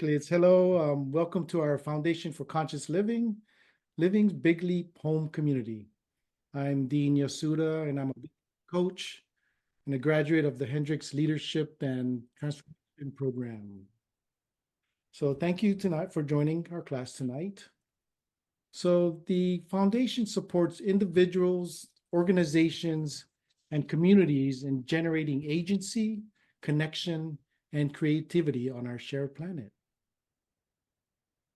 It's hello. Welcome to our Foundation for Conscious Living's Big Leap Home Community. I'm Dean Yasuda, and I'm a coach and a graduate of the Hendricks Leadership and Transformation Program. So thank you tonight for joining our class tonight. So the foundation supports individuals, organizations, and communities in generating agency, connection, and creativity on our shared planet.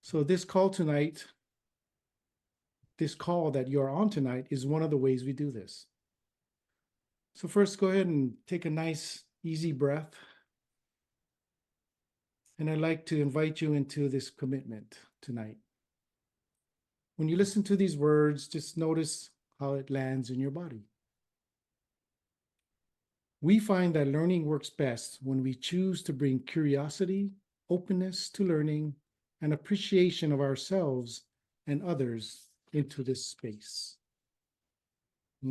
So this call that you're on tonight is one of the ways we do this. So first, go ahead and take a nice, easy breath. And I'd like to invite you into this commitment tonight. When you listen to these words, just notice how it lands in your body. We find that learning works best when we choose to bring curiosity, openness to learning, and appreciation of ourselves and others into this space. So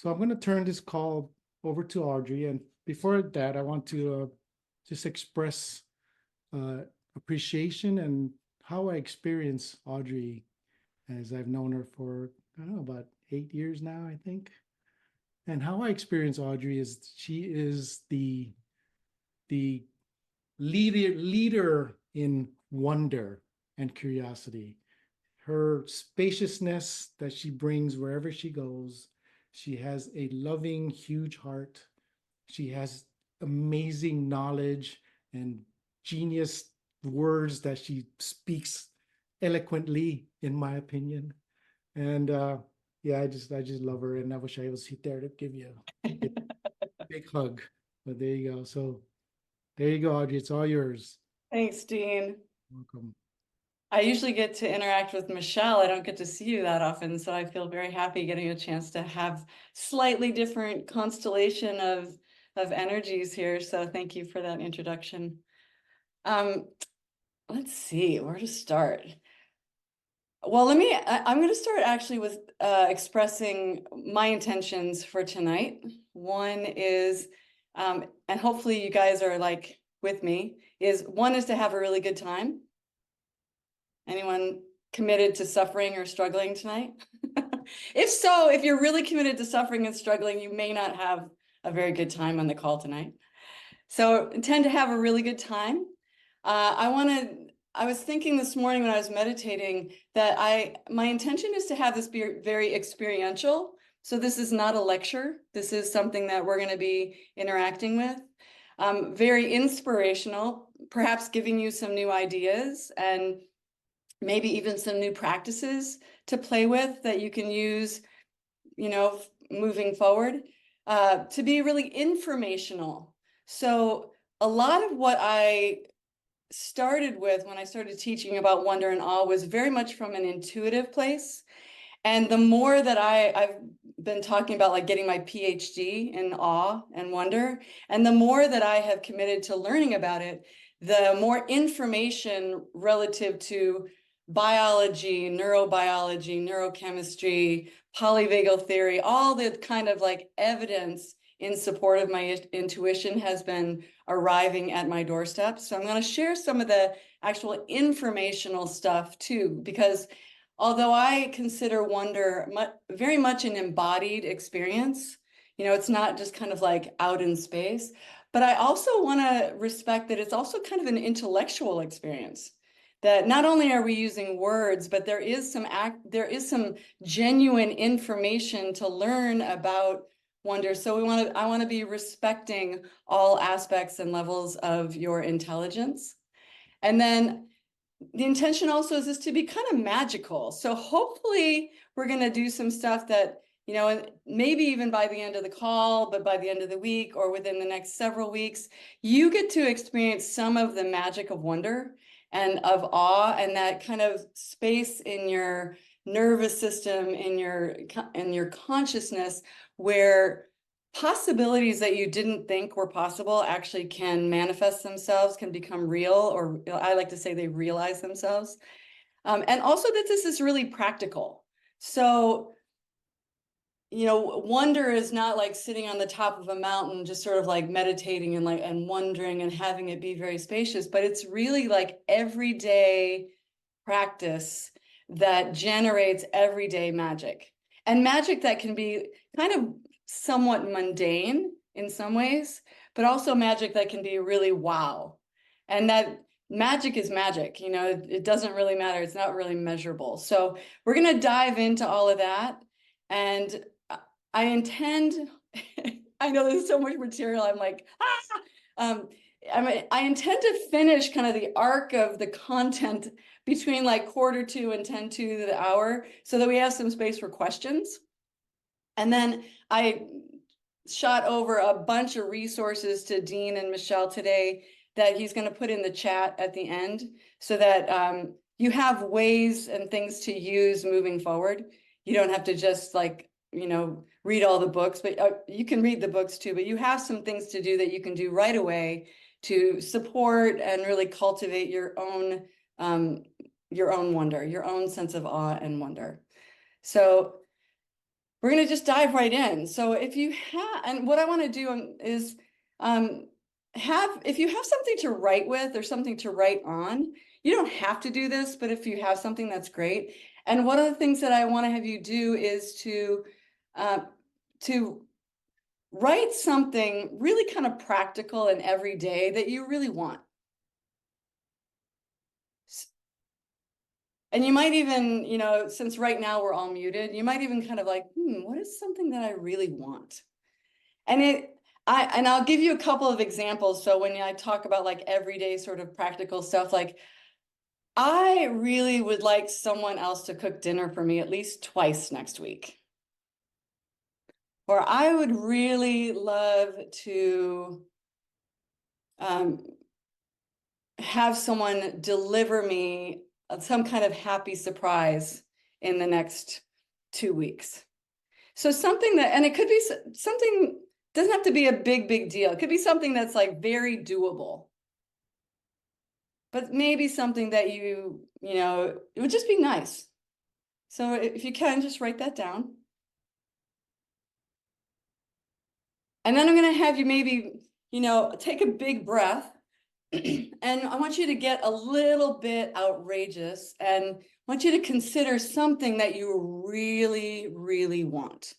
I'm going to turn this call over to Audrey. And before that, I want to just express appreciation and how I experience Audrey, as I've known her for, I don't know, about 8 years now, I think. And how I experience Audrey is she is the leader in wonder and curiosity. Her spaciousness that she brings wherever she goes. She has a loving, huge heart. She has amazing knowledge and genius words that she speaks eloquently, in my opinion. And yeah, I just love her, and I wish I was there to give you a big hug. But there you go. So there you go, Audrey. It's all yours. Thanks, Dean. Welcome. I usually get to interact with Michelle. I don't get to see you that often, so I feel very happy getting a chance to have slightly different constellation of energies here. So thank you for that introduction. Let's see where to start. Well, I'm going to start actually with expressing my intentions for tonight. One is, and hopefully you guys are like with me, one is to have a really good time. Anyone committed to suffering or struggling tonight? If so, if you're really committed to suffering and struggling, you may not have a very good time on the call tonight. So intend to have a really good time. I was thinking this morning when I was meditating that my intention is to have this be very experiential. So this is not a lecture. This is something that we're going to be interacting with. Very inspirational, perhaps giving you some new ideas and maybe even some new practices to play with that you can use, moving forward, to be really informational. So a lot of what I started with when I started teaching about wonder and awe was very much from an intuitive place. And the more that I've been talking about like getting my PhD in awe and wonder, and the more that I have committed to learning about it, the more information relative to biology, neurobiology, neurochemistry, polyvagal theory, all the kind of like evidence in support of my intuition has been arriving at my doorstep. So I'm going to share some of the actual informational stuff too, because although I consider wonder very much an embodied experience, it's not just kind of like out in space, but I also want to respect that it's also kind of an intellectual experience. That not only are we using words, but there is some genuine information to learn about wonder. So I want to be respecting all aspects and levels of your intelligence. And then the intention also is this to be kind of magical. So hopefully we're going to do some stuff that, maybe even by the end of the call, but by the end of the week or within the next several weeks, you get to experience some of the magic of wonder and of awe, and that kind of space in your nervous system, in your consciousness, where possibilities that you didn't think were possible actually can manifest themselves, can become real, or I like to say they realize themselves. And also that this is really practical. So wonder is not like sitting on the top of a mountain, just sort of like meditating and wondering and having it be very spacious, but it's really like everyday practice that generates everyday magic, and magic that can be kind of somewhat mundane in some ways, but also magic that can be really wow. And that magic is magic, it doesn't really matter. It's not really measurable. So we're going to dive into all of that. And I intend, I know there's so much material. I'm like, I intend to finish kind of the arc of the content between like 1:45 and 10 to the hour, so that we have some space for questions. And then I shot over a bunch of resources to Dean and Michelle today that he's going to put in the chat at the end, so that you have ways and things to use moving forward. You don't have to just like, read all the books, but you can read the books too, but you have some things to do that you can do right away to support and really cultivate your own wonder, your own sense of awe and wonder. So we're going to just dive right in. So if you have, and what I want to do is if you have something to write with or something to write on, you don't have to do this, but if you have something, that's great. And one of the things that I want to have you do is to write something really kind of practical and everyday that you really want. And you might even, since right now we're all muted, you might even kind of like, what is something that I really want? And I'll give you a couple of examples. So when I talk about like everyday sort of practical stuff, like I really would like someone else to cook dinner for me at least twice next week. Or I would really love to have someone deliver me some kind of happy surprise in the next 2 weeks. So something that, and it could be something, doesn't have to be a big deal. It could be something that's like very doable, but maybe something that it would just be nice. So if you can, just write that down. And then I'm going to have you maybe, take a big breath. And I want you to get a little bit outrageous, and I want you to consider something that you really, really want,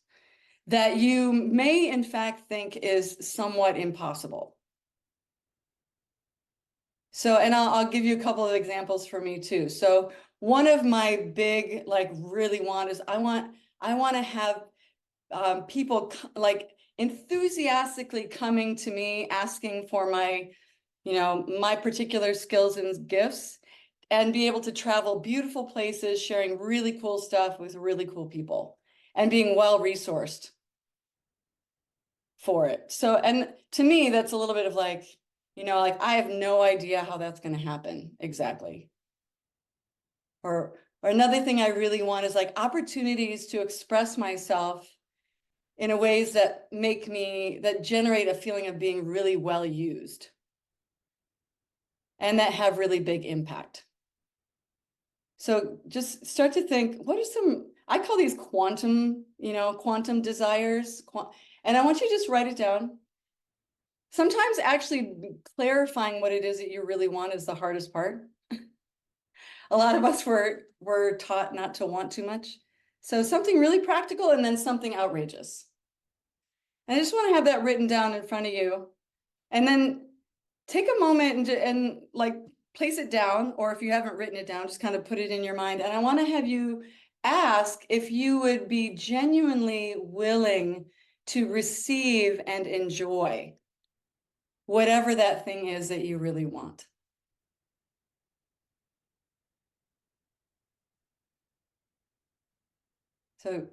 that you may in fact think is somewhat impossible. So, and I'll give you a couple of examples for me too. So one of my big, like really want is I want to have people like enthusiastically coming to me, asking for my particular skills and gifts, and be able to travel beautiful places, sharing really cool stuff with really cool people, and being well resourced for it. So, and to me, that's a little bit of like, like I have no idea how that's going to happen exactly. Or another thing I really want is like opportunities to express myself in a ways that that generate a feeling of being really well used, and that have really big impact. So just start to think, what are I call these quantum desires. And I want you to just write it down. Sometimes actually clarifying what it is that you really want is the hardest part. A lot of us were taught not to want too much. So something really practical and then something outrageous. And I just want to have that written down in front of you. And then take a moment and like place it down, or if you haven't written it down, just kind of put it in your mind. And I want to have you ask if you would be genuinely willing to receive and enjoy whatever that thing is that you really want. So,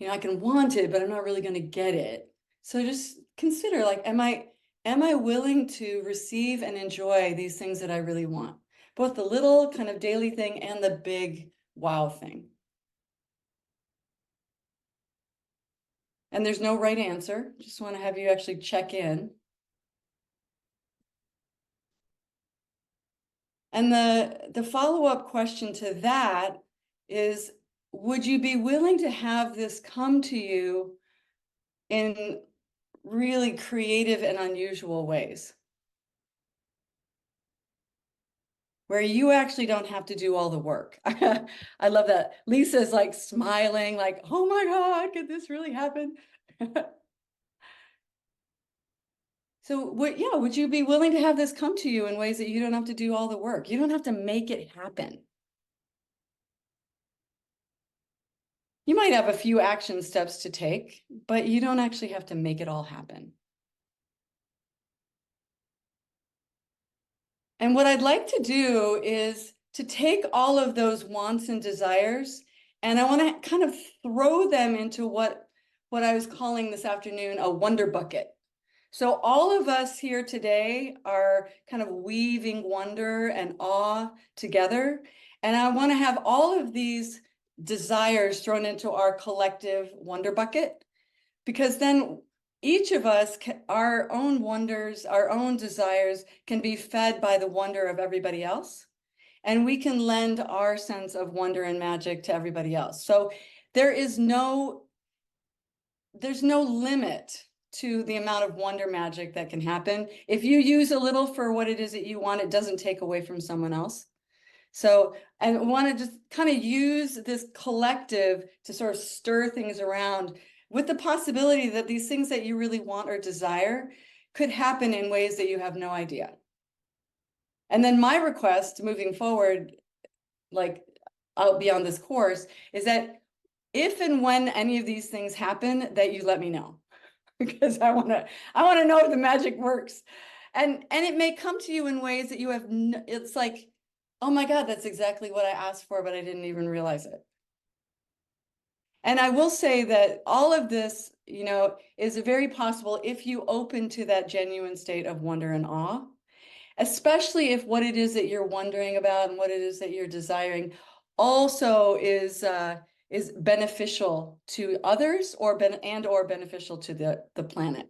I can want it, but I'm not really going to get it. So just consider, like, am I willing to receive and enjoy these things that I really want? Both the little kind of daily thing and the big wow thing. And there's no right answer. Just want to have you actually check in. And the follow-up question to that is, would you be willing to have this come to you in really creative and unusual ways, where you actually don't have to do all the work? I love that. Lisa's like smiling, like, oh my God, could this really happen? So would you be willing to have this come to you in ways that you don't have to do all the work? You don't have to make it happen. You might have a few action steps to take, but you don't actually have to make it all happen. And what I'd like to do is to take all of those wants and desires, and I want to kind of throw them into what I was calling this afternoon a wonder bucket. So all of us here today are kind of weaving wonder and awe together. And I want to have all of these desires thrown into our collective wonder bucket, because then each of us, our own wonders, our own desires can be fed by the wonder of everybody else. And we can lend our sense of wonder and magic to everybody else. So there's no limit to the amount of wonder magic that can happen. If you use a little for what it is that you want, it doesn't take away from someone else. So I want to just kind of use this collective to sort of stir things around with the possibility that these things that you really want or desire could happen in ways that you have no idea. And then my request moving forward, like out beyond this course, is that if and when any of these things happen, that you let me know. Because I want to know if the magic works. And it may come to you in ways that you have it's like, oh my God, that's exactly what I asked for, but I didn't even realize it. And I will say that all of this, is very possible if you open to that genuine state of wonder and awe, especially if what it is that you're wondering about and what it is that you're desiring also is beneficial to others or beneficial to the planet.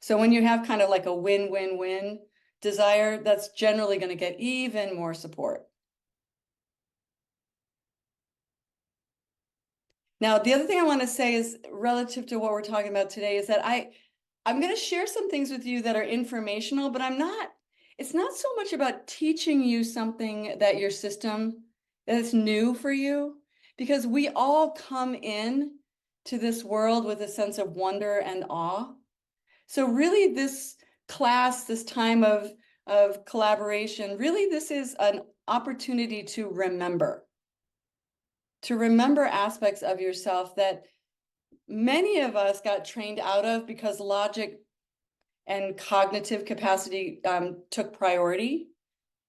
So when you have kind of like a win-win-win desire, that's generally going to get even more support. Now, the other thing I want to say is relative to what we're talking about today is that I'm going to share some things with you that are informational, but it's not so much about teaching you something that your system that's new for you, because we all come in to this world with a sense of wonder and awe. So really this class, this time of collaboration, really this is an opportunity to remember aspects of yourself that many of us got trained out of because logic and cognitive capacity took priority,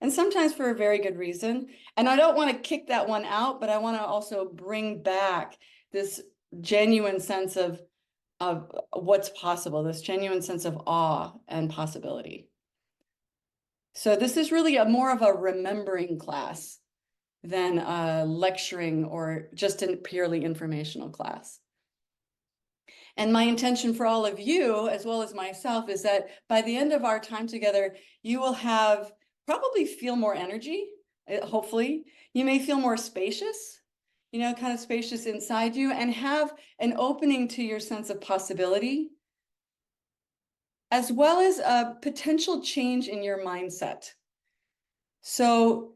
and sometimes for a very good reason. And I don't want to kick that one out, but I want to also bring back this genuine sense of what's possible, this genuine sense of awe and possibility. So this is really more of a remembering class than a lecturing or just a purely informational class. And my intention for all of you, as well as myself, is that by the end of our time together, you will probably feel more energy, hopefully. You may feel more spacious, kind of spacious inside you, and have an opening to your sense of possibility, as well as a potential change in your mindset. So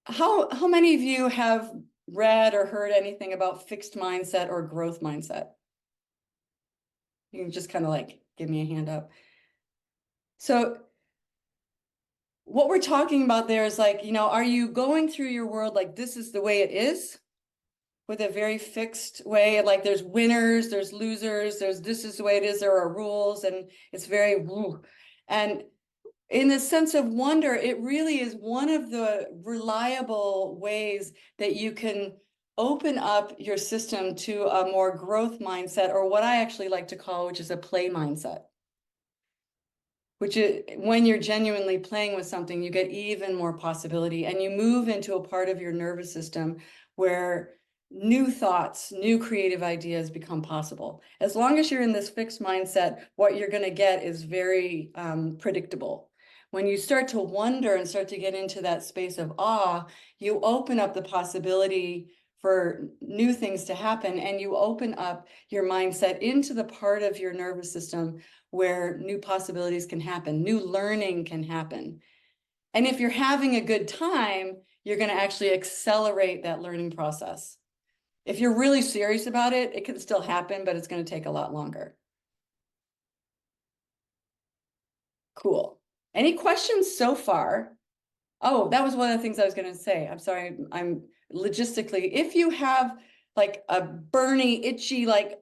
how many of you have read or heard anything about fixed mindset or growth mindset? You can just kind of like give me a hand up. So what we're talking about there is like, are you going through your world like this is the way it is, with a very fixed way? Like there's winners, there's losers, this is the way it is, there are rules, and it's very woo. And in the sense of wonder, it really is one of the reliable ways that you can open up your system to a more growth mindset, or what I actually like to call, which is a play mindset. Which is when you're genuinely playing with something, you get even more possibility, and you move into a part of your nervous system where new thoughts, new creative ideas become possible. As long as you're in this fixed mindset, what you're going to get is very predictable. When you start to wonder and start to get into that space of awe, you open up the possibility for new things to happen, and you open up your mindset into the part of your nervous system where new possibilities can happen, new learning can happen. And if you're having a good time, you're going to actually accelerate that learning process. If you're really serious about it, it can still happen, but it's going to take a lot longer. Cool. Any questions so far? Oh, that was one of the things I was going to say. I'm sorry, I'm logistically, if you have like a burny, itchy, like,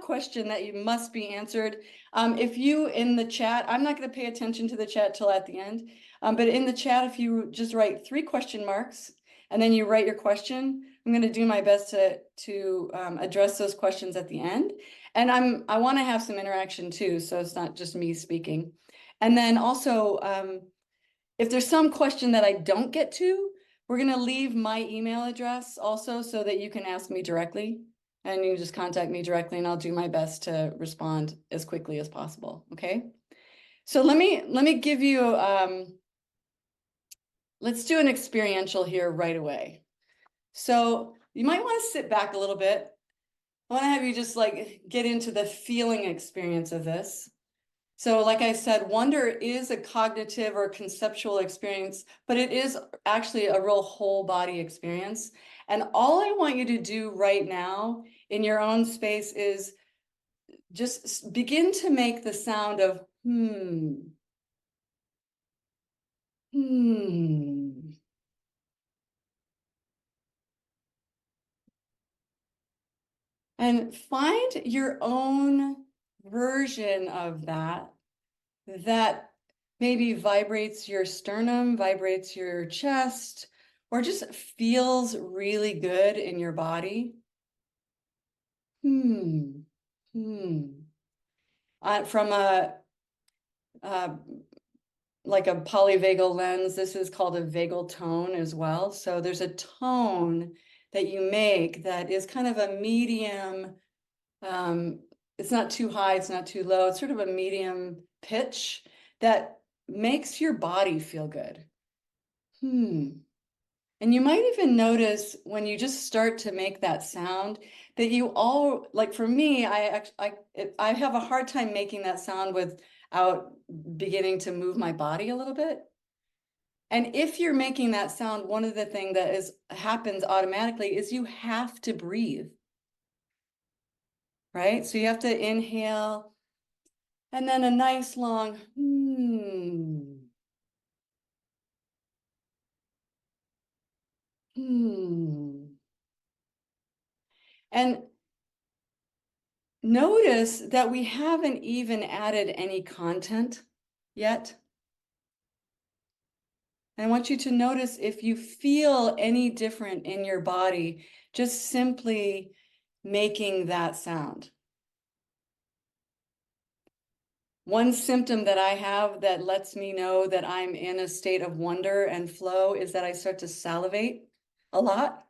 question that you must be answered. If you in the chat, I'm not going to pay attention to the chat till at the end. But in the chat, if you just write 3 question marks and then you write your question, I'm going to do my best to address those questions at the end. And I want to have some interaction too, so it's not just me speaking. And then also, if there's some question that I don't get to, we're going to leave my email address also so that you can ask me directly, and you just contact me directly and I'll do my best to respond as quickly as possible. Okay. So let me give you, let's do an experiential here right away. So you might want to sit back a little bit. I want to have you just like get into the feeling experience of this. So like I said, wonder is a cognitive or conceptual experience, but it is actually a real whole body experience. And all I want you to do right now in your own space is just begin to make the sound of hmm. And find your own version of that maybe vibrates your sternum, vibrates your chest, or just feels really good in your body. From like a polyvagal lens, this is called a vagal tone as well. So there's a tone that you make that is kind of a medium, it's not too high, it's not too low, it's sort of a medium pitch that makes your body feel good. And you might even notice when you just start to make that sound that you all, like for me, I have a hard time making that sound without beginning to move my body a little bit. And if you're making that sound, one of the things that happens automatically is you have to breathe. Right? So you have to inhale and then a nice long And notice that we haven't even added any content yet. I want you to notice if you feel any different in your body, just simply making that sound. One symptom that I have that lets me know that I'm in a state of wonder and flow is that I start to salivate a lot.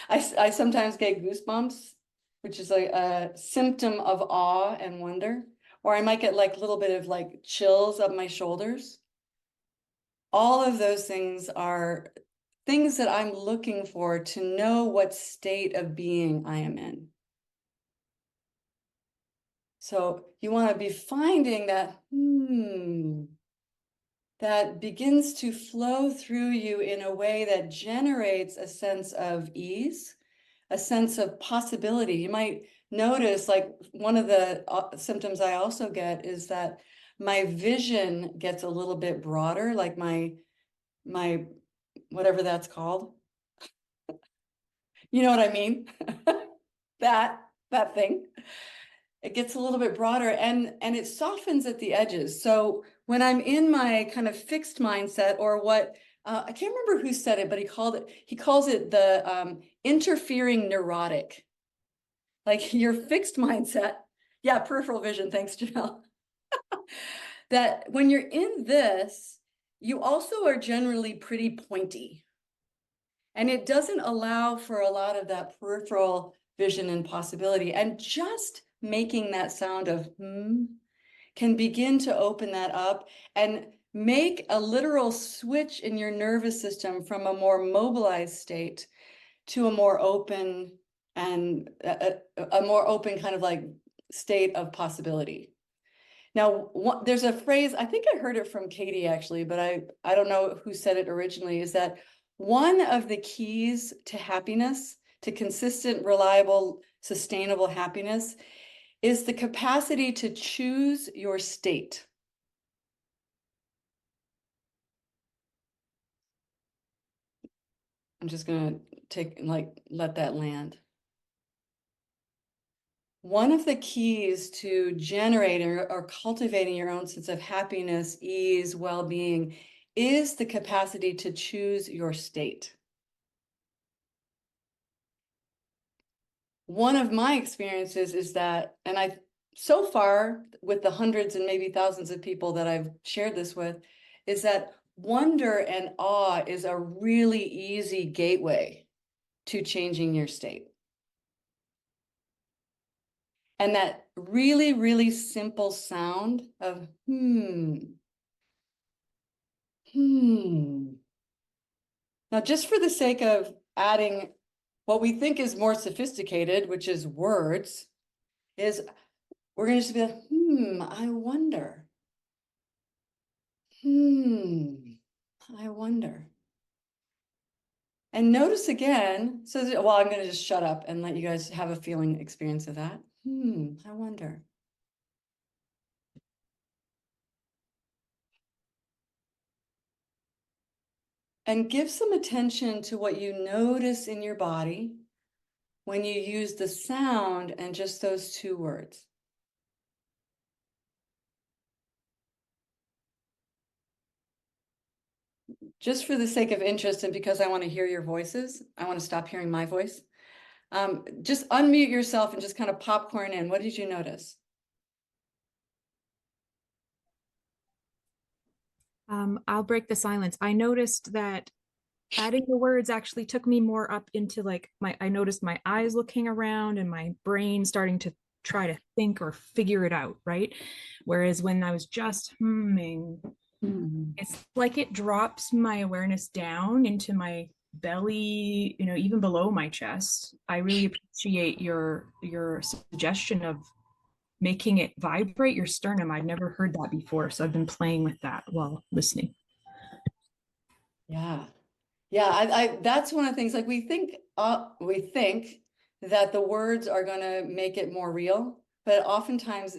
I sometimes get goosebumps, which is a symptom of awe and wonder, or I might get like a little bit of like chills up my shoulders. All of those things are things that I'm looking for to know what state of being I am in. So you want to be finding that that begins to flow through you in a way that generates a sense of ease, a sense of possibility. You might notice, like, one of the symptoms I also get is that my vision gets a little bit broader, like my whatever that's called. You know what I mean? that thing. It gets a little bit broader and it softens at the edges. So when I'm in my kind of fixed mindset, or what I can't remember who said it, but he calls it the interfering neurotic. Like your fixed mindset. Yeah, peripheral vision. Thanks, Janelle. That when you're in this, you also are generally pretty pointy. And it doesn't allow for a lot of that peripheral vision and possibility. And just making that sound of can begin to open that up and make a literal switch in your nervous system from a more mobilized state to a more open and a more open kind of like state of possibility. Now, there's a phrase, I think I heard it from Katie actually, but I don't know who said it originally, is that one of the keys to happiness, to consistent, reliable, sustainable happiness, is the capacity to choose your state. I'm just going to let that land. One of the keys to generating or cultivating your own sense of happiness, ease, well-being is the capacity to choose your state. One of my experiences is that, and so far with the hundreds and maybe thousands of people that I've shared this with, is that wonder and awe is a really easy gateway to changing your state. And that really, really simple sound of Now, just for the sake of adding what we think is more sophisticated, which is words, is we're going to just be like, I wonder. I wonder. And notice again, well, I'm going to just shut up and let you guys have a feeling experience of that. I wonder. And give some attention to what you notice in your body when you use the sound and just those two words. Just for the sake of interest and because I want to hear your voices, I want to stop hearing my voice. Just unmute yourself and just kind of popcorn in. What did you notice? I'll break the silence. I noticed that adding the words actually took me more up into like I noticed my eyes looking around and my brain starting to try to think or figure it out, right? Whereas when I was just humming, it's like it drops my awareness down into my belly, even below my chest. I really appreciate your suggestion of making it vibrate your sternum. I'd never heard that before, so I've been playing with that while listening. Yeah. That's one of the things, like we think that the words are going to make it more real, but oftentimes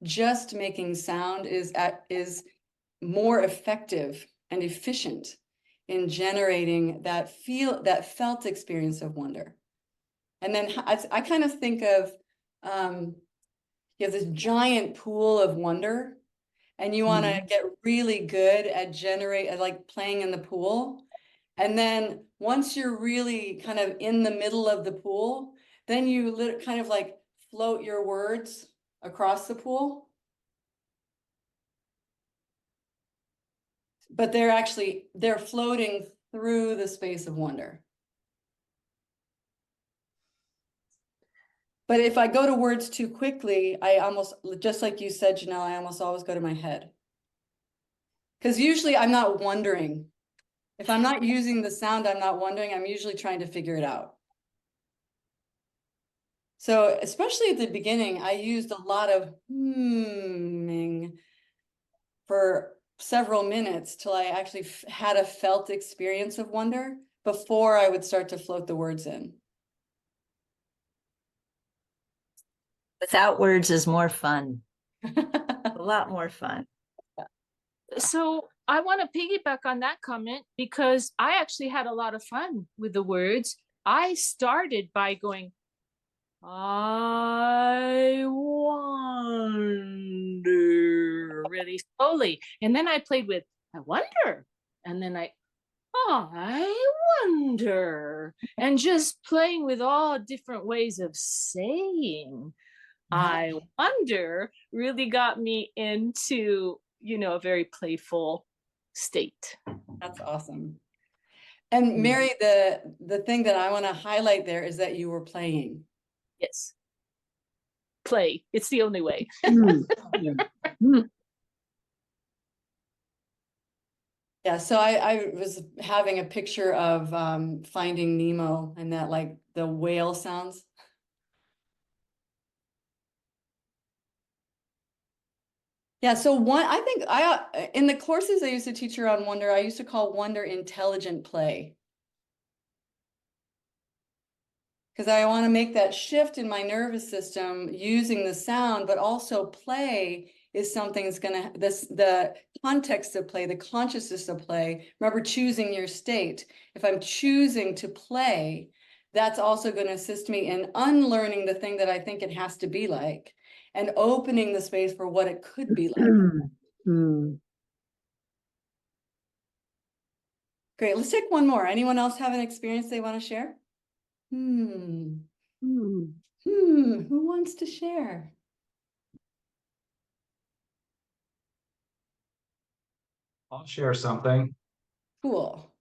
just making sound is more effective and efficient in generating that felt experience of wonder. And then I kind of think of you have this giant pool of wonder, and you want to get really good at like playing in the pool. And then once you're really kind of in the middle of the pool, then you kind of like float your words across the pool. But they're floating through the space of wonder. But if I go to words too quickly, I almost, just like you said, Janelle, I almost always go to my head. Because usually I'm not wondering. If I'm not using the sound, I'm not wondering. I'm usually trying to figure it out. So especially at the beginning, I used a lot of humming for several minutes till I actually had a felt experience of wonder before I would start to float the words in. Without words is more fun. A lot more fun. So I want to piggyback on that comment because I actually had a lot of fun with the words. I started by going, I wonder, really slowly. And then I played with, I wonder. And then I wonder. And just playing with all different ways of saying, I wonder, really got me into, a very playful state. That's awesome. And Mary, the thing that I want to highlight there is that you were playing. Yes. Play. It's the only way. Yeah, Yeah, so I was having a picture of Finding Nemo and that like the whale sounds. Yeah, so I think in the courses I used to teach around wonder, I used to call wonder intelligent play. Because I want to make that shift in my nervous system using the sound, but also play is something that's gonna, the context of play, the consciousness of play. Remember, choosing your state. If I'm choosing to play, that's also going to assist me in unlearning the thing that I think it has to be like and opening the space for what it could be like. Great, let's take one more. Anyone else have an experience they want to share? Who wants to share? I'll share something. Cool.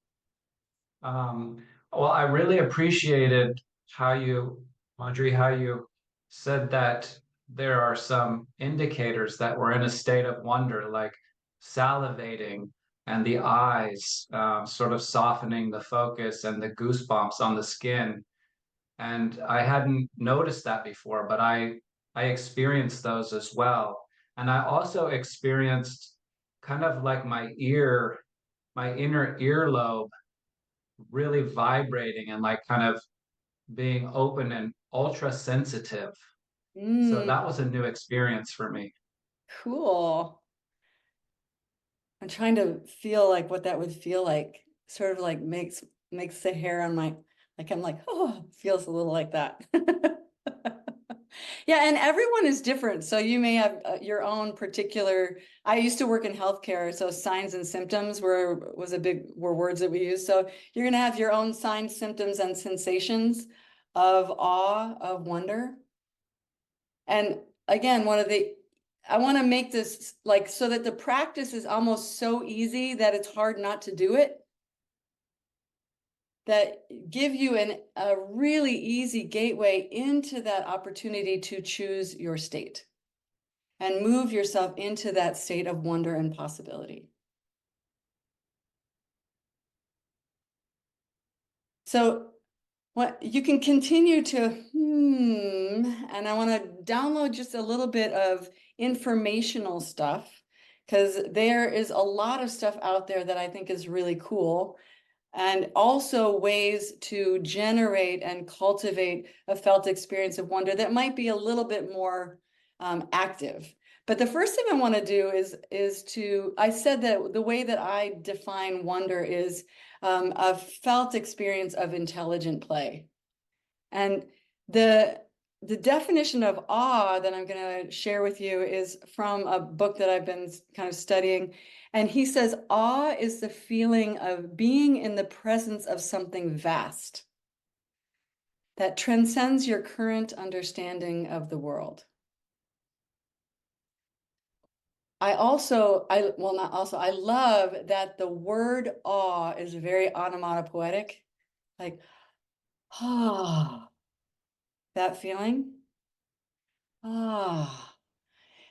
Well, I really appreciated how you, Audrey, how you said that there are some indicators that we're in a state of wonder, like salivating and the eyes sort of softening the focus and the goosebumps on the skin. And I hadn't noticed that before, but I experienced those as well. And I also experienced kind of like my inner earlobe really vibrating and like kind of being open and ultra sensitive. So that was a new experience for me. Cool. I'm trying to feel like what that would feel like. Sort of like makes the hair on my, like I'm like, oh, feels a little like that. Yeah, and everyone is different. So you may have your own particular. I used to work in healthcare, so signs and symptoms were words that we use. So you're gonna have your own signs, symptoms, and sensations of awe, of wonder. And again, I want to make this like so that the practice is almost so easy that it's hard not to do it. That give you a really easy gateway into that opportunity to choose your state and move yourself into that state of wonder and possibility. So what you can continue to and I want to download just a little bit of informational stuff because there is a lot of stuff out there that I think is really cool. And also ways to generate and cultivate a felt experience of wonder that might be a little bit more active. But the first thing I want to do I said that the way that I define wonder is a felt experience of intelligent play. And the definition of awe that I'm going to share with you is from a book that I've been kind of studying. And he says, awe is the feeling of being in the presence of something vast that transcends your current understanding of the world. I love that the word awe is very onomatopoetic, like, ah, that feeling. Ah,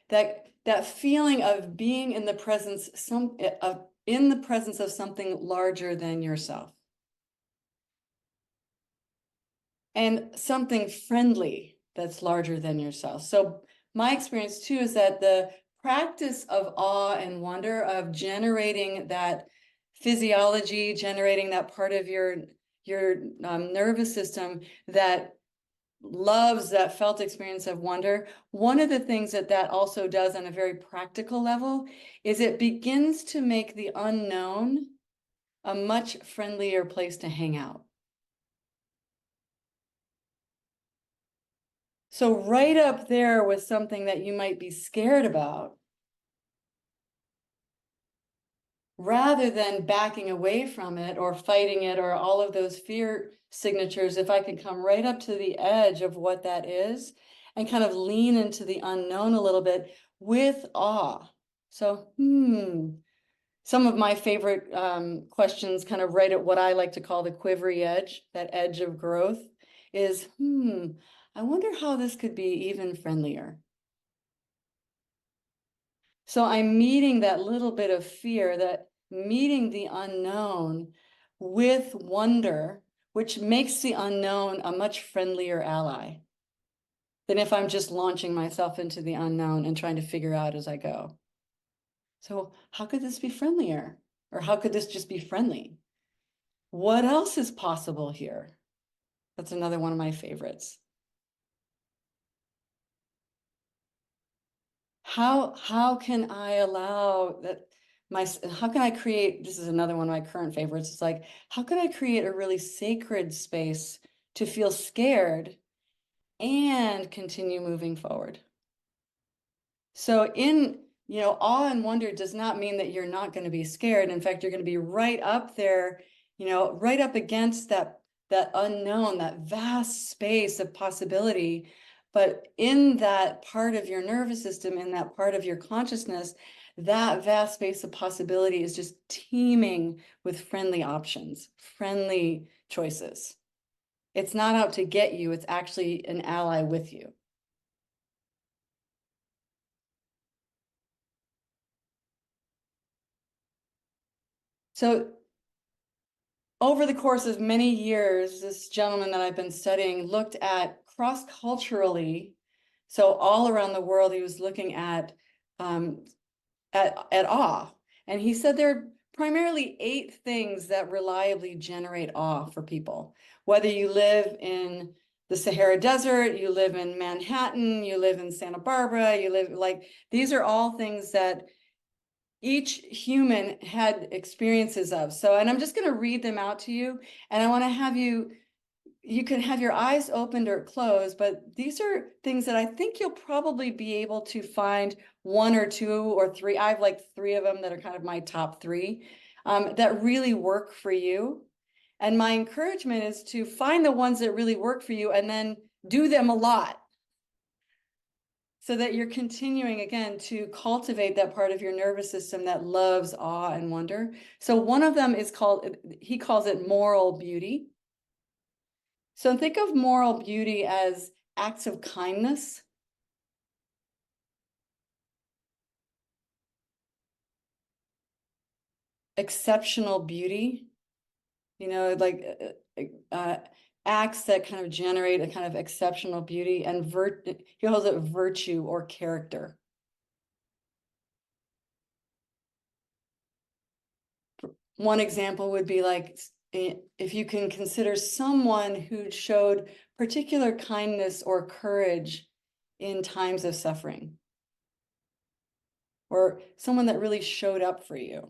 that feeling of being in the presence of something larger than yourself. And something friendly that's larger than yourself. So my experience too is that the practice of awe and wonder, of generating that physiology, generating that part of your nervous system that loves that felt experience of wonder. One of the things that also does on a very practical level is it begins to make the unknown a much friendlier place to hang out. So right up there with something that you might be scared about, rather than backing away from it or fighting it or all of those fear signatures, if I could come right up to the edge of what that is and kind of lean into the unknown a little bit with awe. So, some of my favorite questions kind of right at what I like to call the quivery edge, that edge of growth is, I wonder how this could be even friendlier. So I'm meeting that little bit of fear that meeting the unknown with wonder, which makes the unknown a much friendlier ally than if I'm just launching myself into the unknown and trying to figure out as I go. So how could this be friendlier? Or how could this just be friendly? What else is possible here? That's another one of my favorites. How can I allow that how can I create, this is another one of my current favorites. It's like, how can I create a really sacred space to feel scared and continue moving forward? So awe and wonder does not mean that you're not going to be scared. In fact, you're going to be right up there, right up against that unknown, that vast space of possibility. But in that part of your nervous system, in that part of your consciousness, that vast space of possibility is just teeming with friendly options, friendly choices. It's not out to get you, it's actually an ally with you. So over the course of many years, this gentleman that I've been studying looked at cross-culturally, so all around the world, he was looking at awe. And he said there are primarily 8 things that reliably generate awe for people. Whether you live in the Sahara Desert, you live in Manhattan, you live in Santa Barbara, you live these are all things that each human had experiences of. So, and I'm just going to read them out to you. And I want to have you can have your eyes opened or closed, but these are things that I think you'll probably be able to find 1 or 2 or 3. I have like 3 of them that are kind of my top 3 that really work for you. And my encouragement is to find the ones that really work for you and then do them a lot, so that you're continuing, again, to cultivate that part of your nervous system that loves awe and wonder. So one of them is he calls it moral beauty. So think of moral beauty as acts of kindness. Exceptional beauty, acts that kind of generate a kind of exceptional beauty, and he calls it virtue or character. One example would be like, if you can consider someone who showed particular kindness or courage in times of suffering, or someone that really showed up for you.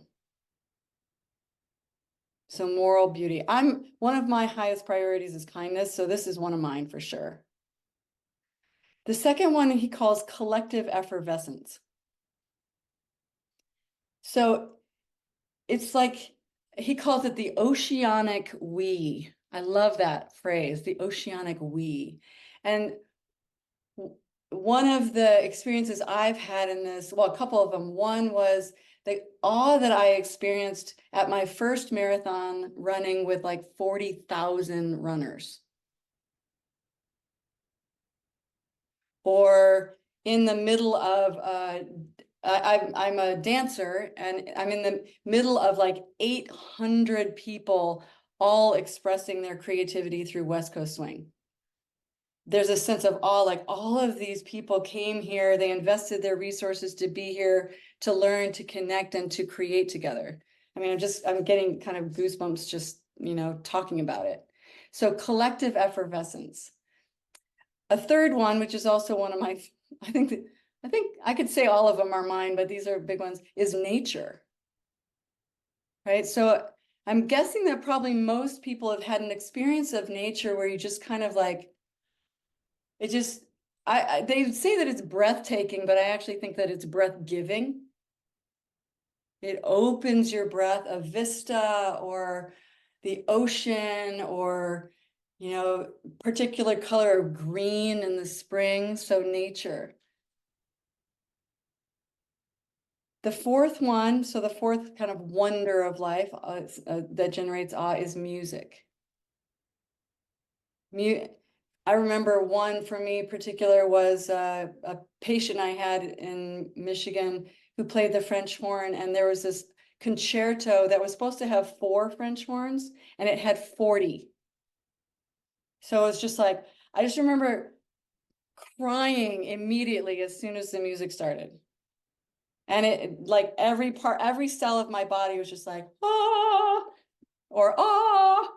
So moral beauty. One of my highest priorities is kindness, so this is one of mine for sure. The second one he calls collective effervescence. So it's like, he calls it the oceanic we. I love that phrase, the oceanic we. And one of the experiences I've had in this, well, a couple of them. One was the awe that I experienced at my first marathon running with like 40,000 runners. Or in the middle of, I'm a dancer, and I'm in the middle of like 800 people all expressing their creativity through West Coast Swing. There's a sense of awe, like all of these people came here, they invested their resources to be here, to learn, to connect, and to create together. I mean, I'm getting kind of goosebumps just, talking about it. So collective effervescence. A third one, which is also one of my, I think I could say all of them are mine, but these are big ones, is nature. Right? So I'm guessing that probably most people have had an experience of nature where you just kind of like, it just, they say that it's breathtaking, but I actually think that it's breath-giving. It opens your breath, a vista or the ocean, or, particular color of green in the spring, so nature. The fourth one, so the fourth kind of wonder of life that generates awe is music. I remember one for me particular was a patient I had in Michigan who played the French horn, and there was this concerto that was supposed to have 4 French horns, and it had 40. So it was just like, I just remember crying immediately as soon as the music started. And it, like, every cell of my body was just like, ah, or ah.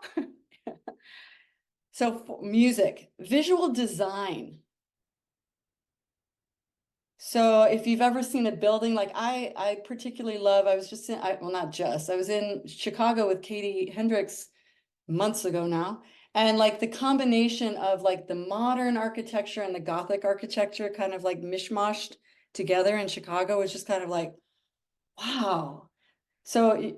So music, visual design. So if you've ever seen a building, like I particularly love, I was in Chicago with Katie Hendricks months ago now. And like the combination of like the modern architecture and the Gothic architecture kind of like mishmashed together in Chicago was just kind of like, wow. So,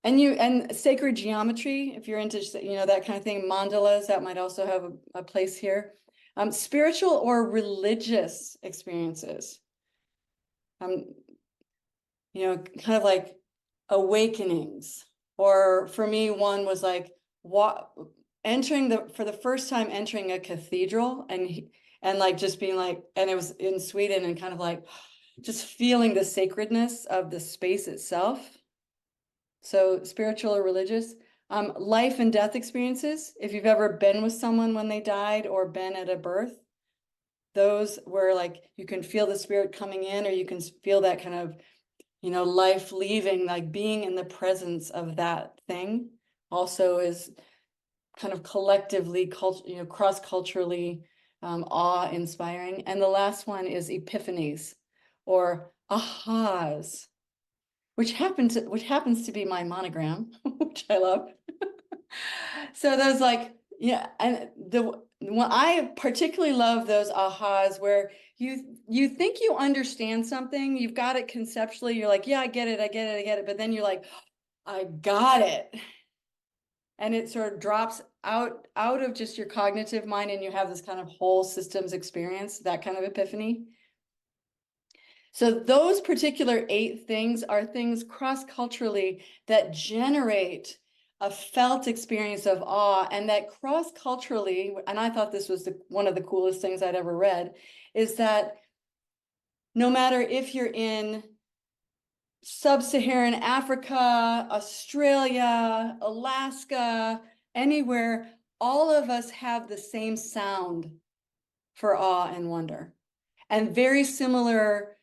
and sacred geometry, if you're into, that kind of thing, mandalas, that might also have a place here. Spiritual or religious experiences. Kind of like awakenings. Or for me, one was like for the first time entering a cathedral and like just being like, and it was in Sweden, and kind of like just feeling the sacredness of the space itself. So spiritual or religious. Life and death experiences. If you've ever been with someone when they died or been at a birth, those where like you can feel the spirit coming in, or you can feel that kind of, life leaving, like being in the presence of that thing also is kind of collectively, cross-culturally awe-inspiring. And the last one is epiphanies or ahas, which happens to be my monogram, which I love. So those like, yeah, and I particularly love those ahas where you think you understand something, you've got it conceptually, you're like, yeah, I get it, but then you're like, I got it. And it sort of drops out of just your cognitive mind, and you have this kind of whole systems experience, that kind of epiphany. So those particular 8 things are things cross-culturally that generate a felt experience of awe, and that cross-culturally, and I thought this was one of the coolest things I'd ever read, is that no matter if you're in sub-Saharan Africa, Australia, Alaska, anywhere, all of us have the same sound for awe and wonder, and very similar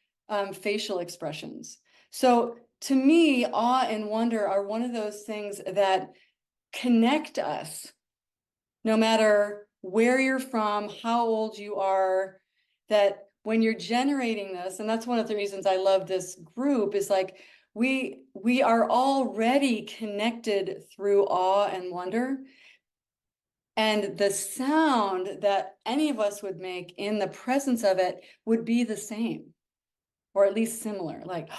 facial expressions. So to me, awe and wonder are one of those things that connect us, no matter where you're from, how old you are, that when you're generating this, and that's one of the reasons I love this group, is like we are already connected through awe and wonder. And the sound that any of us would make in the presence of it would be the same, or at least similar, like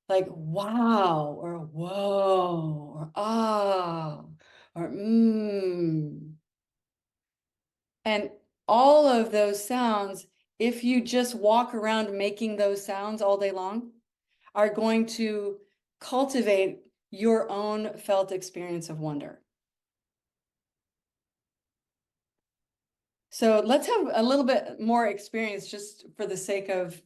wow, or whoa, or ah, or And all of those sounds, if you just walk around making those sounds all day long, are going to cultivate your own felt experience of wonder. So let's have a little bit more experience, just for the sake of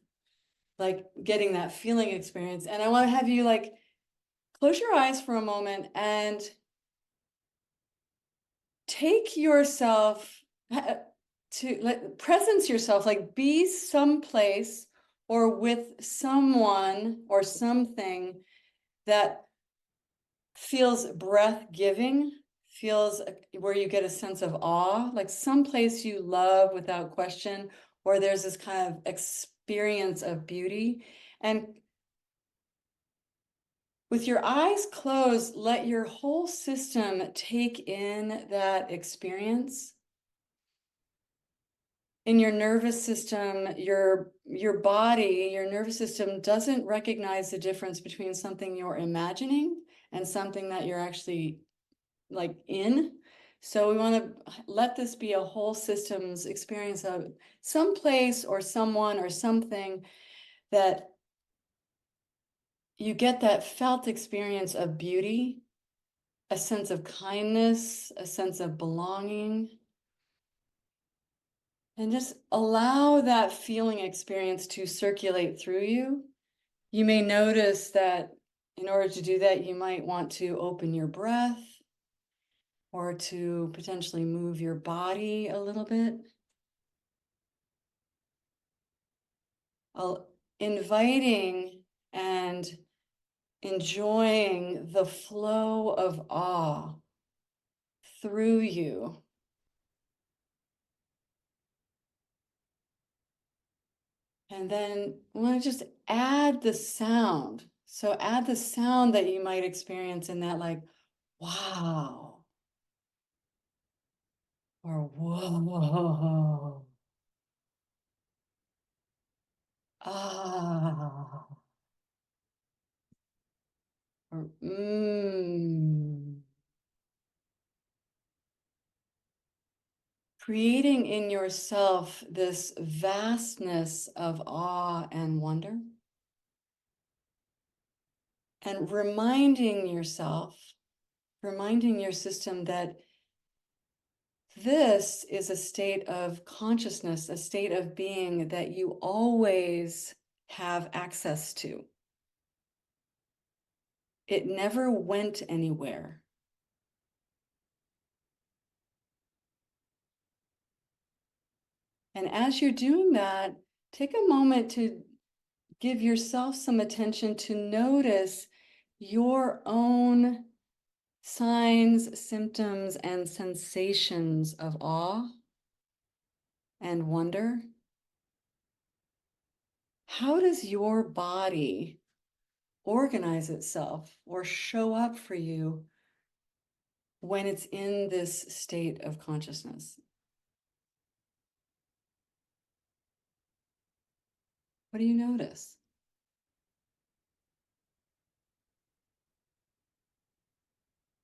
like getting that feeling experience. And I want to have you like close your eyes for a moment and take yourself to presence yourself, like be someplace or with someone or something that feels breath-giving, feels where you get a sense of awe, like someplace you love without question, or there's this kind of experience of beauty. And with your eyes closed, let your whole system take in that experience. In your nervous system, your body, your nervous system doesn't recognize the difference between something you're imagining and something that you're actually like in. So we want to let this be a whole systems experience of some place or someone or something that you get that felt experience of beauty, a sense of kindness, a sense of belonging. And just allow that feeling experience to circulate through you. You may notice that in order to do that, you might want to open your breath or to potentially move your body a little bit. Inviting and enjoying the flow of awe through you. And then I want to just add the sound. So add the sound that you might experience in that, like, wow, or whoa, ah, or Creating in yourself this vastness of awe and wonder. And reminding yourself, reminding your system that this is a state of consciousness, a state of being that you always have access to. It never went anywhere. And as you're doing that, take a moment to give yourself some attention to notice your own signs, symptoms, and sensations of awe and wonder. How does your body organize itself or show up for you when it's in this state of consciousness? What do you notice?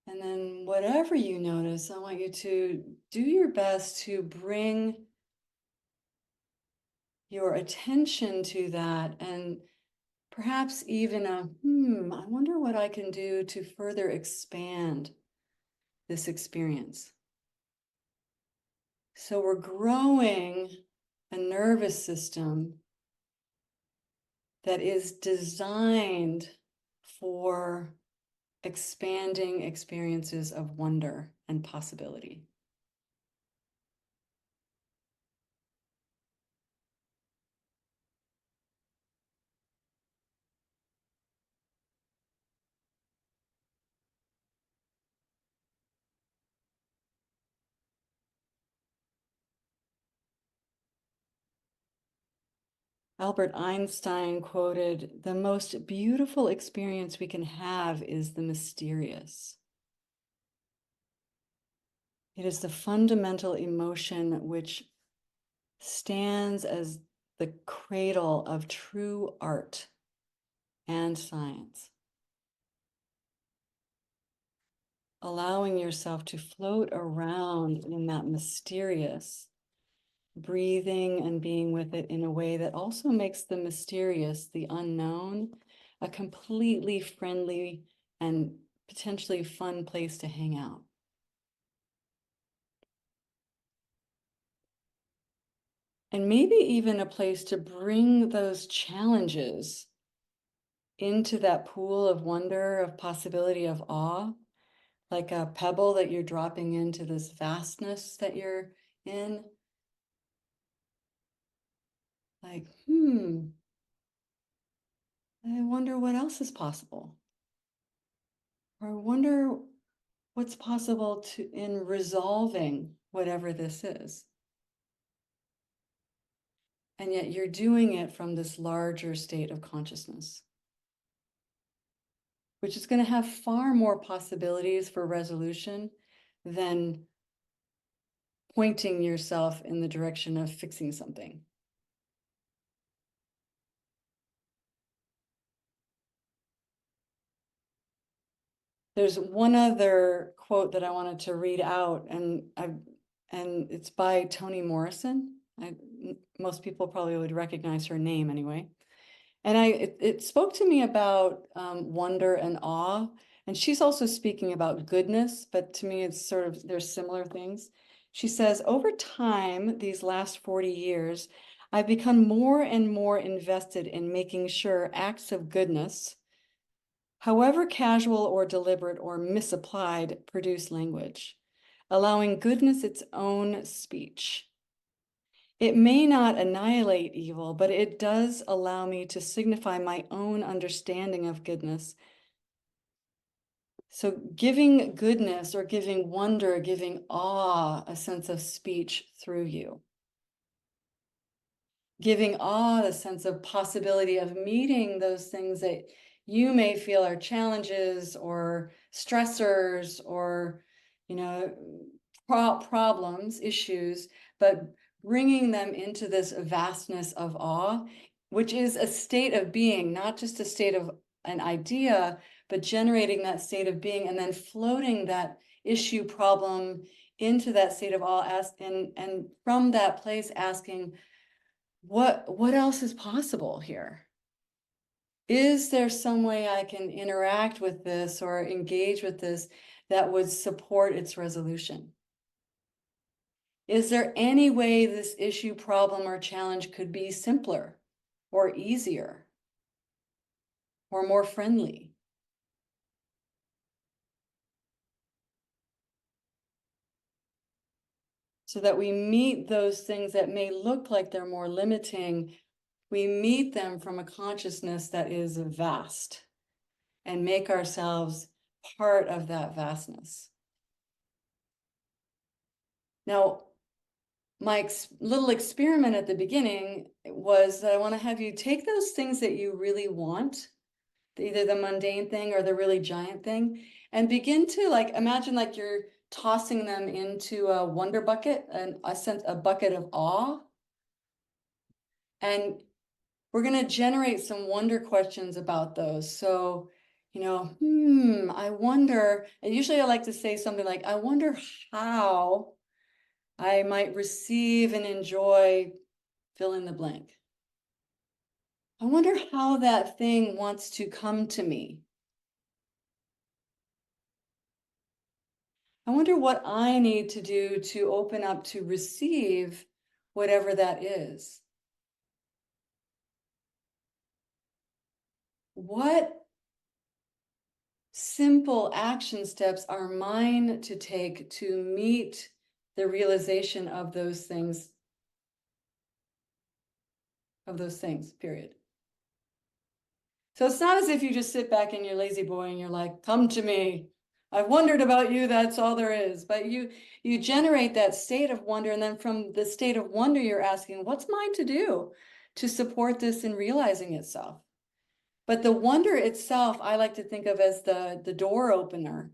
And then whatever you notice, I want you to do your best to bring your attention to that, and perhaps even I wonder what I can do to further expand this experience. So we're growing a nervous system that is designed for expanding experiences of wonder and possibility. Albert Einstein quoted, "The most beautiful experience we can have is the mysterious. It is the fundamental emotion which stands as the cradle of true art and science." Allowing yourself to float around in that mysterious, breathing and being with it in a way that also makes the mysterious, the unknown, a completely friendly and potentially fun place to hang out. And maybe even a place to bring those challenges into that pool of wonder, of possibility, of awe, like a pebble that you're dropping into this vastness that you're in. Like, I wonder what else is possible. Or I wonder what's possible in resolving whatever this is. And yet you're doing it from this larger state of consciousness, which is going to have far more possibilities for resolution than pointing yourself in the direction of fixing something. There's one other quote that I wanted to read out, and it's by Toni Morrison. Most people probably would recognize her name anyway. And it spoke to me about wonder and awe. And she's also speaking about goodness, but to me, it's sort of, there's similar things. She says, over time, these last 40 years, I've become more and more invested in making sure acts of goodness, however casual or deliberate or misapplied, produce language, allowing goodness its own speech. It may not annihilate evil, but it does allow me to signify my own understanding of goodness. So giving goodness or giving wonder, giving awe, a sense of speech through you. Giving awe, a sense of possibility of meeting those things that you may feel are challenges or stressors or, problems, issues, but bringing them into this vastness of awe, which is a state of being, not just a state of an idea, but generating that state of being and then floating that issue problem into that state of awe, and from that place asking, what else is possible here? Is there some way I can interact with this or engage with this that would support its resolution? Is there any way this issue, problem, or challenge could be simpler or easier or more friendly? So that we meet those things that may look like they're more limiting, we meet them from a consciousness that is vast and make ourselves part of that vastness. Now, my little experiment at the beginning was that I want to have you take those things that you really want, either the mundane thing or the really giant thing, and begin to imagine like you're tossing them into a wonder bucket, and a bucket of awe. And we're going to generate some wonder questions about those. So, I wonder, and usually I like to say something like, I wonder how I might receive and enjoy fill in the blank. I wonder how that thing wants to come to me. I wonder what I need to do to open up to receive whatever that is. What simple action steps are mine to take to meet the realization of those things, period. So it's not as if you just sit back in your lazy boy and you're like, come to me. I've wondered about you, that's all there is. But you generate that state of wonder, and then from the state of wonder, you're asking, what's mine to do to support this in realizing itself? But the wonder itself, I like to think of as the door opener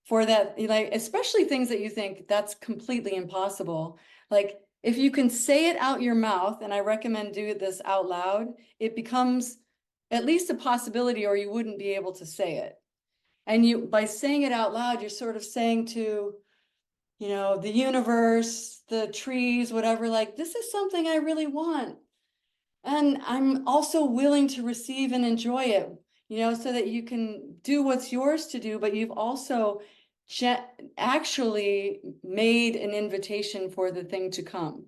for that, especially things that you think that's completely impossible. Like if you can say it out your mouth, and I recommend do this out loud, it becomes at least a possibility, or you wouldn't be able to say it. And by saying it out loud, you're sort of saying to, the universe, the trees, whatever, like, this is something I really want. And I'm also willing to receive and enjoy it, so that you can do what's yours to do, but you've also actually made an invitation for the thing to come.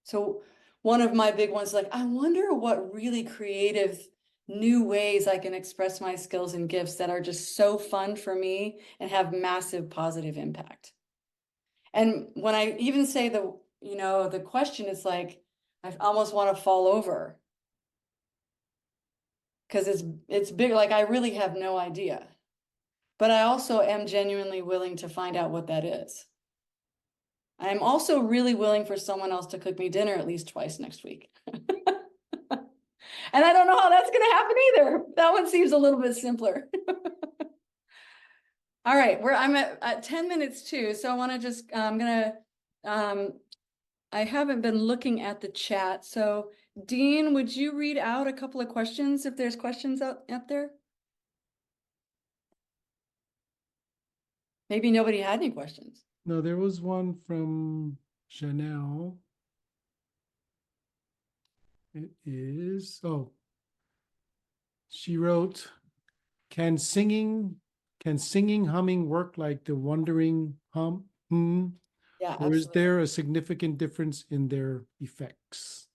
So one of my big ones, I wonder what really creative new ways I can express my skills and gifts that are just so fun for me and have massive positive impact. And when I even say the question, it's like, I almost want to fall over because it's big. Like I really have no idea, but I also am genuinely willing to find out what that is. I'm also really willing for someone else to cook me dinner at least twice next week. And I don't know how that's going to happen either. That one seems a little bit simpler. All right, I'm at 10 minutes too. So I want to just, I haven't been looking at the chat. So Dean, would you read out a couple of questions if there's questions out there? Maybe nobody had any questions. No, there was one from Janelle. It is, she wrote, can singing humming work like the wandering hum? Yeah, Yeah, Or is absolutely. there a significant difference in their effects?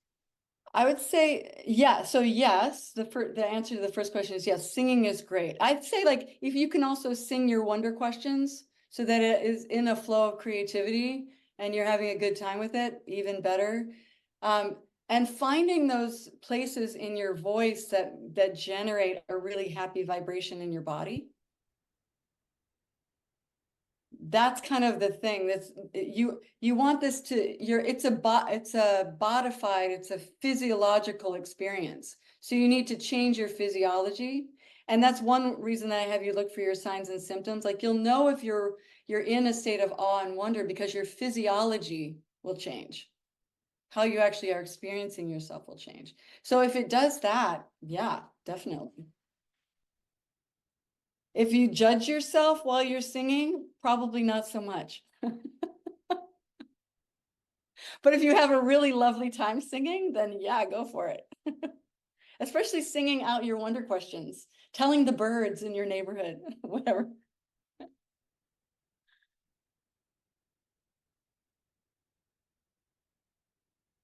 I would say, yeah. So yes, the answer to the first question is yes, singing is great. I'd say like if you can also sing your wonder questions so that it is in a flow of creativity and you're having a good time with it, even better. And finding those places in your voice that generate a really happy vibration in your body. That's kind of the thing that's you want this to it's a bodified, it's a physiological experience. So you need to change your physiology. And that's one reason that I have you look for your signs and symptoms. Like you'll know if you're in a state of awe and wonder because your physiology will change. How you actually are experiencing yourself will change. So if it does that, yeah, definitely. If you judge yourself while you're singing, probably not so much. But if you have a really lovely time singing, then yeah, go for it. Especially singing out your wonder questions, telling the birds in your neighborhood, whatever.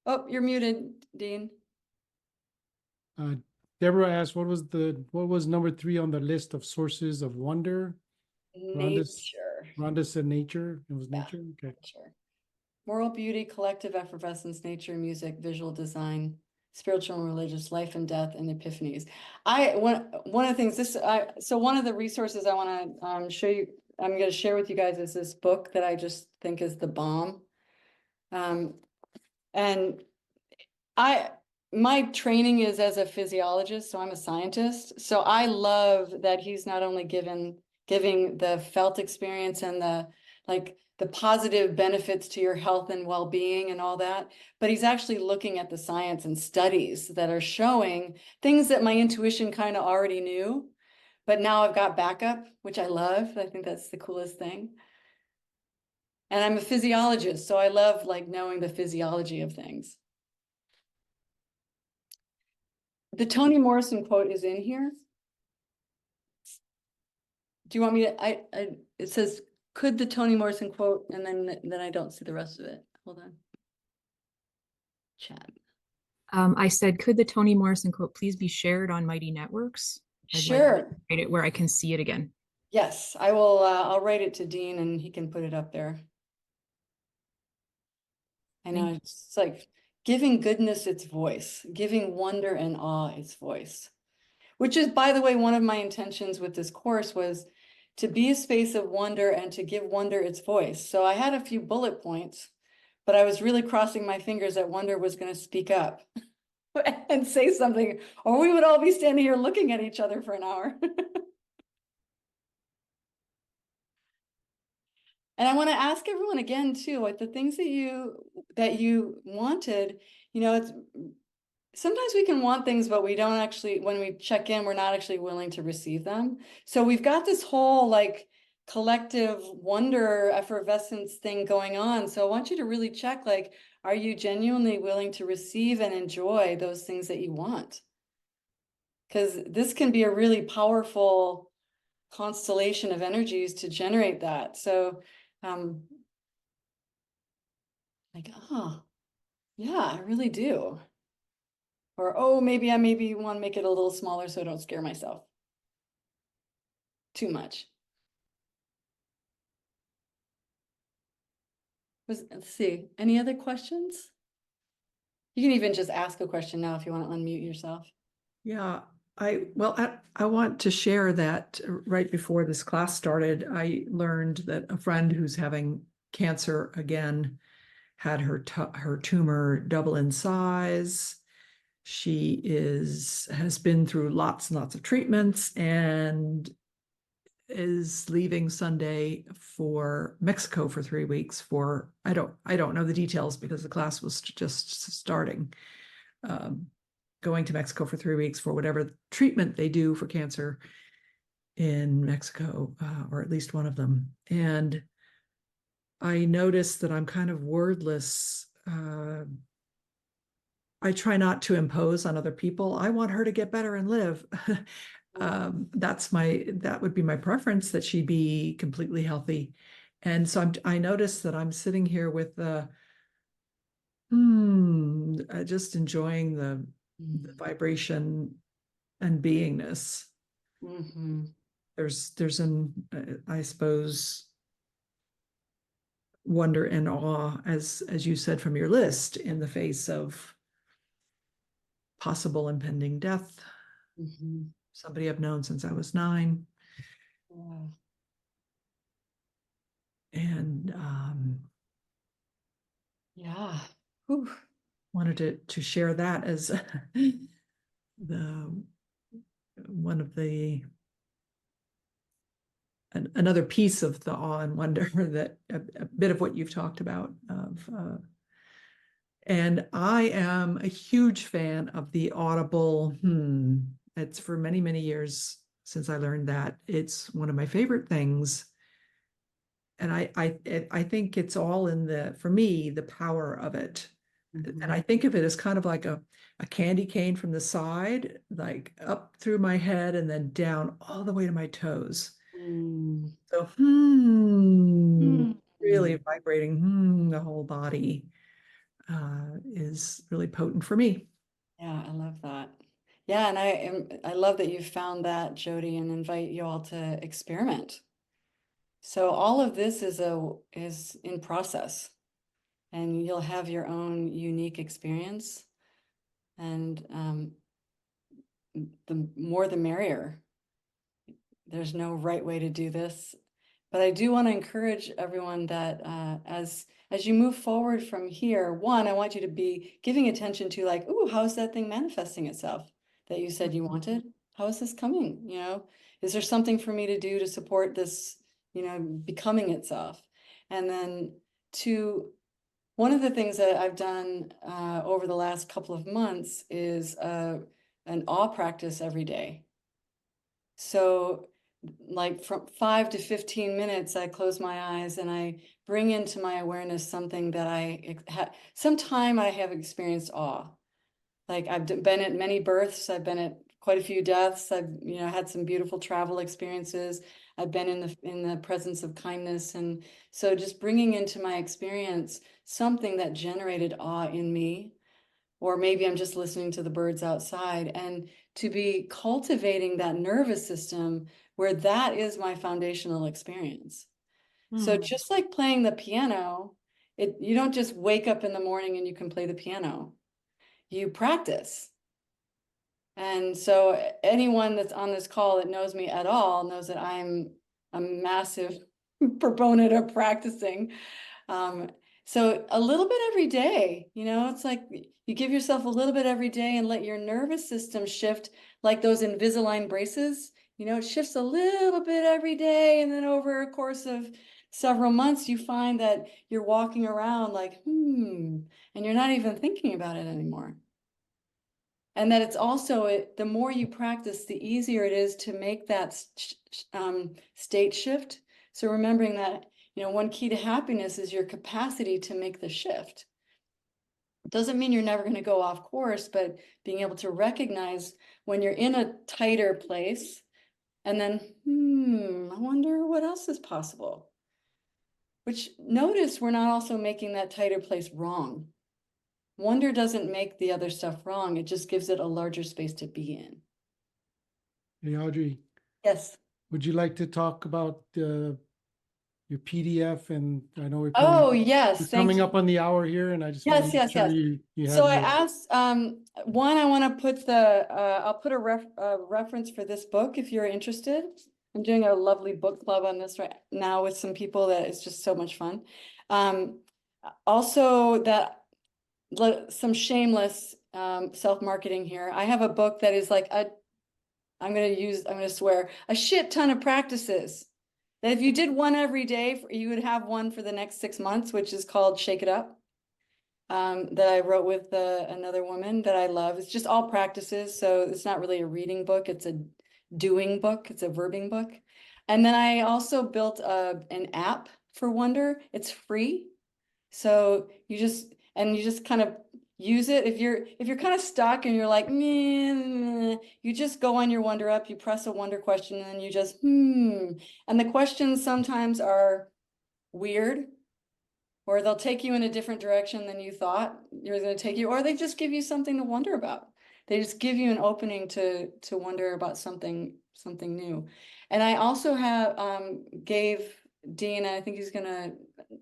Oh, you're muted, Dean. Deborah asked, what was number 3 on the list of sources of wonder? Nature. Rhonda said nature. It was Yeah. nature. Okay. Sure. Moral beauty, collective effervescence, nature, music, visual design, spiritual and religious, life and death, and epiphanies. One of the things so one of the resources I want to show you, I'm going to share with you guys is this book that I just think is the bomb. And my training is as a physiologist, so I'm a scientist. So I love that he's not only giving the felt experience and the positive benefits to your health and well-being and all that, but he's actually looking at the science and studies that are showing things that my intuition kind of already knew, but now I've got backup, which I love. I think that's the coolest thing. And I'm a physiologist, so I love like knowing the physiology of things. The Toni Morrison quote is in here. Do you want me to, it says, could the Toni Morrison quote, and then I don't see the rest of it. Hold on. Chat. I said, could the Toni Morrison quote please be shared on Mighty Networks? Sure. I'd like to write it where I can see it again. Yes, I will. I'll write it to Dean and he can put it up there. I know it's like giving goodness its voice, giving wonder and awe its voice, which is, by the way, one of my intentions with this course was to be a space of wonder and to give wonder its voice. So I had a few bullet points, but I was really crossing my fingers that wonder was going to speak up and say something, or we would all be standing here looking at each other for an hour. And I want to ask everyone again too, like the things that you wanted, it's sometimes we can want things, but we don't actually, when we check in, we're not actually willing to receive them. So we've got this whole like collective wonder effervescence thing going on. So I want you to really check, like, are you genuinely willing to receive and enjoy those things that you want? Because this can be a really powerful constellation of energies to generate that. So like, oh, yeah, I really do. Or, oh, maybe I want to make it a little smaller so I don't scare myself too much. Let's see, any other questions? You can even just ask a question now if you want to unmute yourself. Yeah, I want to share that right before this class started, I learned that a friend who's having cancer again had her tumor double in size. She has been through lots and lots of treatments and is leaving Sunday for Mexico for 3 weeks for, I don't know the details because the class was just starting. Going to Mexico for 3 weeks for whatever treatment they do for cancer in Mexico, or at least one of them. And I noticed that I'm kind of wordless. I try not to impose on other people. I want her to get better and live. That would be my preference, that she be completely healthy And so I noticed that I'm sitting here with the just enjoying the vibration and beingness. Mhm. There's I suppose, wonder and awe, as you said from your list, in the face of possible impending death. Mhm. Somebody I've known since I was 9. Wow. And Yeah. Whew. wanted to share that as the one of the another piece of the awe and wonder that a bit of what you've talked about of and I am a huge fan of the audible it's for many, many years since I learned that. It's one of my favorite things. And I think it's all in for me, the power of it. And I think of it as kind of like a candy cane from the side, like up through my head and then down all the way to my toes. Mm. So, really vibrating, the whole body is really potent for me. Yeah, I love that. Yeah, and I love that you found that, Jody, and invite you all to experiment. So all of this is in process, and you'll have your own unique experience, and the more the merrier. There's no right way to do this, but I do want to encourage everyone that as you move forward from here, one, I want you to be giving attention to like, ooh, how's that thing manifesting itself that you said you wanted? How is this coming? You know, is there something for me to do to support this, you know, becoming itself? And then two, one of the things that I've done over the last couple of months is an awe practice every day. So like from 5 to 15 minutes, I close my eyes and I bring into my awareness something that sometime I have experienced awe. Like I've been at many births, I've been at quite a few deaths, I've had some beautiful travel experiences, I've been in the presence of kindness, and so just bringing into my experience something that generated awe in me, or maybe I'm just listening to the birds outside, and to be cultivating that nervous system where that is my foundational experience. So just like playing the piano, you don't just wake up in the morning and you can play the piano. You practice. And so anyone that's on this call that knows me at all knows that I'm a massive proponent of practicing. So a little bit every day, it's like you give yourself a little bit every day and let your nervous system shift like those Invisalign braces. It shifts a little bit every day. And then over a course of several months, you find that you're walking around like, and you're not even thinking about it anymore. And that it's also, the more you practice, the easier it is to make that state shift. So remembering that, one key to happiness is your capacity to make the shift. Doesn't mean you're never going to go off course, but being able to recognize when you're in a tighter place and then, I wonder what else is possible. Which notice we're not also making that tighter place wrong. Wonder doesn't make the other stuff wrong. It just gives it a larger space to be in. Hey, Audrey, Yes. would you like to talk about your PDF? And I know we're yes. coming up on the hour here, and I just want to make sure you have So I asked, one, I want to put I'll put a reference for this book if you're interested. I'm doing a lovely book club on this right now with some people that is just so much fun. Also some shameless self-marketing here. I have a book that is like I'm going to swear, a shit ton of practices. That if you did one every day, you would have one for the next 6 months, which is called Shake It Up. That I wrote with another woman that I love. It's just all practices. So it's not really a reading book. It's a doing book. It's a verbing book. And then I also built an app for Wonder. It's free. So you just kind of use it. If you're kind of stuck and you're like, meh, you just go on your Wonder app, you press a Wonder question, and then you just, And the questions sometimes are weird, or they'll take you in a different direction than you thought you're going to take you, or they just give you something to wonder about. They just give you an opening to wonder about something new. And I also have gave Dean, I think he's going to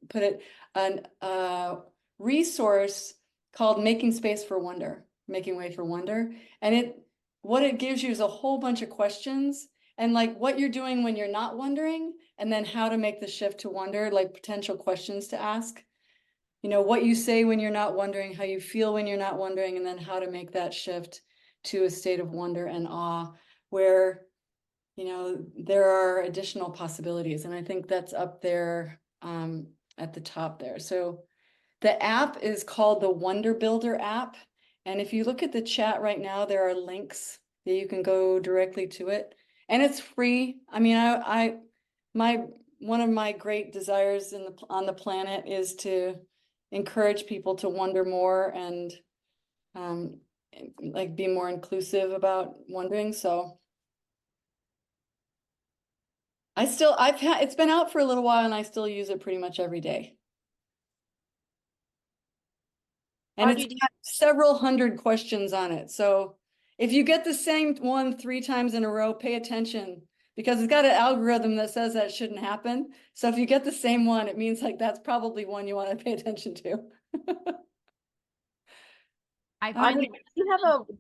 put it, a resource called Making Space for Wonder, Making Way for Wonder. And what it gives you is a whole bunch of questions, and like what you're doing when you're not wondering, and then how to make the shift to wonder, like potential questions to ask. You know, what you say when you're not wondering, how you feel when you're not wondering, and then how to make that shift to a state of wonder and awe where, you know, there are additional possibilities. And I think that's up there at the top there. So the app is called the Wonder Builder app. And if you look at the chat right now, there are links that you can go directly to it. And it's free. I mean, one of my great desires on the planet is to encourage people to wonder more and like be more inclusive about wondering. So it's been out for a little while, and I still use it pretty much every day. And Audrey, it's got several hundred questions on it. So if you get the same one 3 times in a row, pay attention, because it's got an algorithm that says that shouldn't happen. So if you get the same one, it means like that's probably one you want to pay attention to. Audrey, do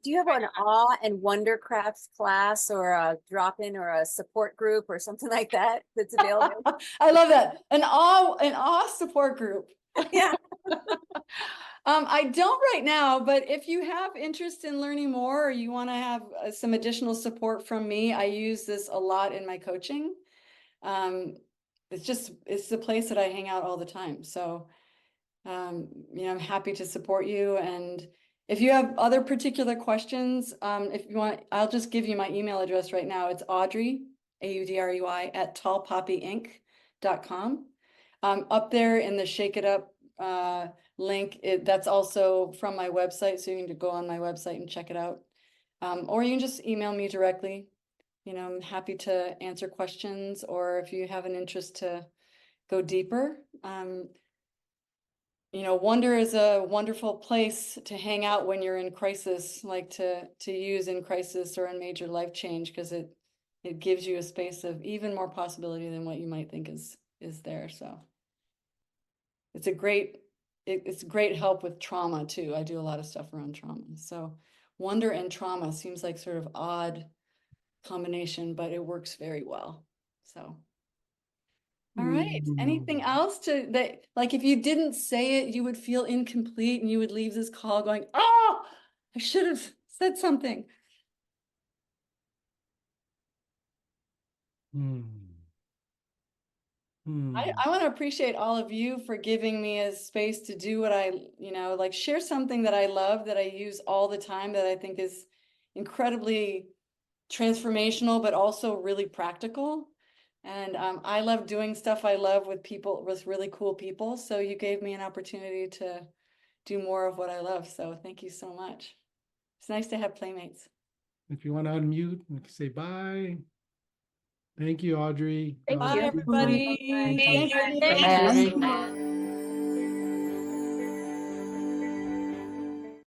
you have an awe and wonder crafts class or a drop-in or a support group or something like that that's available? I love that. An awe support group. Yeah. I don't right now, but if you have interest in learning more, or you want to have some additional support from me, I use this a lot in my coaching. It's the place that I hang out all the time. So, you know, I'm happy to support you. And if you have other particular questions, if you want, I'll just give you my email address right now. It's Audrey, Audrey, at tallpoppyinc.com. Up there in the Shake It Up link, that's also from my website, so you can go on my website and check it out. Or you can just email me directly. You know, I'm happy to answer questions, or if you have an interest to go deeper. You know, wonder is a wonderful place to hang out when you're in crisis, like to use in crisis or in major life change, because it gives you a space of even more possibility than what you might think is there. So it's great help with trauma too. I do a lot of stuff around trauma. So wonder and trauma seems like sort of odd combination, but it works very well. So all right. Anything else like if you didn't say it, you would feel incomplete and you would leave this call going, oh, I should have said something. I want to appreciate all of you for giving me a space to do what you know, like share something that I love, that I use all the time, that I think is incredibly transformational, but also really practical. And I love doing stuff I love with people, with really cool people. So you gave me an opportunity to do more of what I love. So thank you so much. It's nice to have playmates. If you want to unmute, we can say bye. Thank you, Audrey. Thank Bye, you. everybody. Thank you. Thank you. Thank you.